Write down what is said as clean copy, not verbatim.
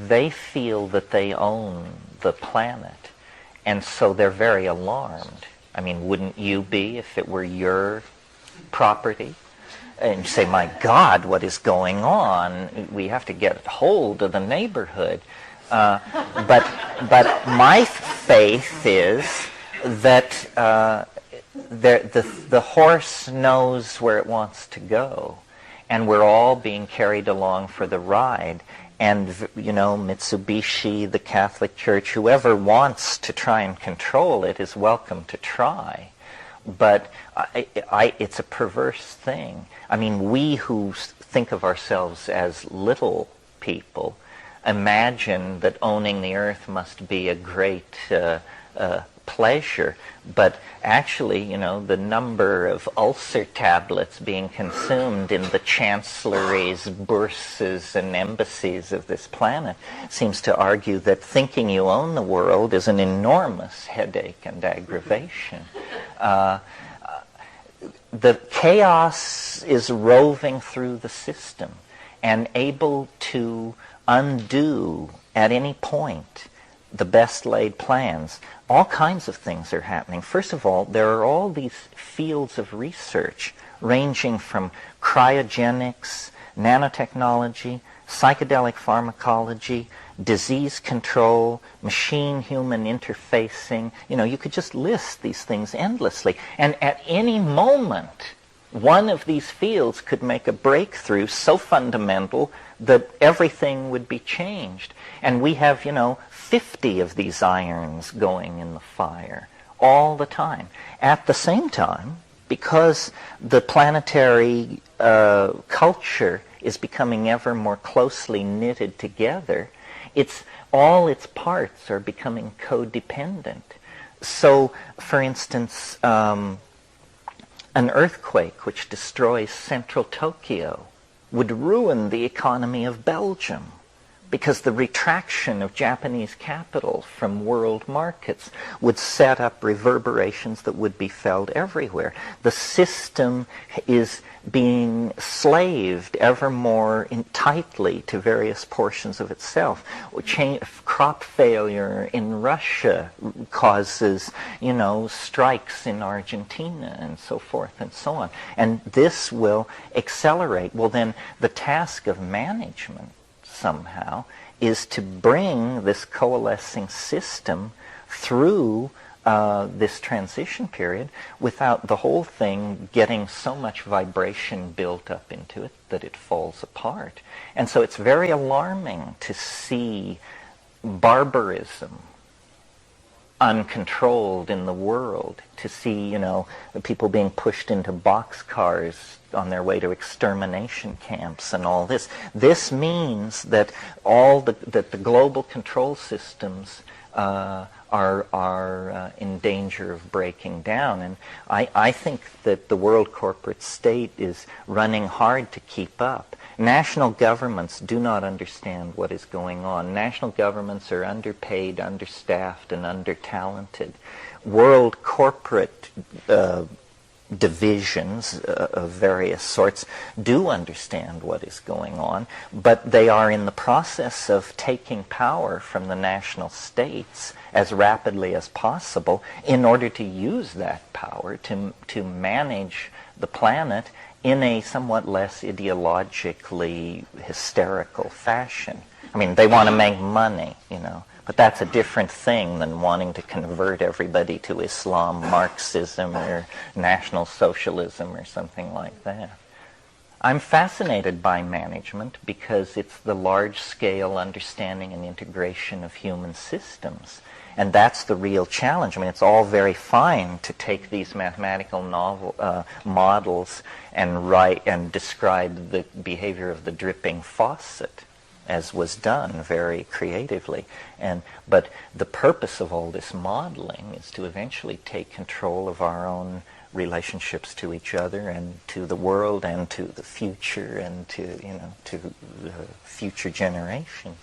they feel that they own the planet, and so they're very alarmed. I mean, wouldn't you be if it were your property? And you say, my God, what is going on? We have to get hold of the neighborhood. But my faith is that the horse knows where it wants to go, and we're all being carried along for the ride. And, you know, Mitsubishi, the Catholic Church, whoever wants to try and control it is welcome to try. But it's a perverse thing. I mean, we who think of ourselves as little people imagine that owning the earth must be a great pleasure. But actually, you know, the number of ulcer tablets being consumed in the chancelleries, bourses, and embassies of this planet seems to argue that thinking you own the world is an enormous headache and aggravation. The chaos is roving through the system and able to undo at any point the best laid plans. All kinds of things are happening. First of all, there are all these fields of research ranging from cryogenics, nanotechnology, psychedelic pharmacology, disease control, machine-human interfacing. You know, you could just list these things endlessly. And at any moment, one of these fields could make a breakthrough so fundamental that everything would be changed. And we have, you know, 50 of these irons going in the fire all the time. At the same time, because the planetary culture is becoming ever more closely knitted together, all its parts are becoming codependent. So, for instance, an earthquake which destroys central Tokyo would ruin the economy of Belgium, because the retraction of Japanese capital from world markets would set up reverberations that would be felt everywhere. The system is being slaved ever more tightly to various portions of itself. Crop failure in Russia causes, you know, strikes in Argentina and so forth and so on. And this will accelerate. Well, then the task of management somehow is to bring this coalescing system through this transition period without the whole thing getting so much vibration built up into it that it falls apart. And so it's very alarming to see barbarism uncontrolled in the world, to see, you know, people being pushed into boxcars on their way to extermination camps and all this. This means that that the global control systems are in danger of breaking down. And I think that the world corporate state is running hard to keep up. National governments do not understand what is going on. National governments are underpaid, understaffed, and under-talented. World corporate divisions of various sorts do understand what is going on, but they are in the process of taking power from the national states as rapidly as possible in order to use that power to manage the planet in a somewhat less ideologically hysterical fashion. I mean, they want to make money, you know, but that's a different thing than wanting to convert everybody to Islam, Marxism, or National Socialism, or something like that. I'm fascinated by management because it's the large-scale understanding and integration of human systems. And that's the real challenge. I mean, it's all very fine to take these mathematical models and write and describe the behavior of the dripping faucet, as was done very creatively. But the purpose of all this modeling is to eventually take control of our own relationships to each other and to the world and to the future and to the future generations.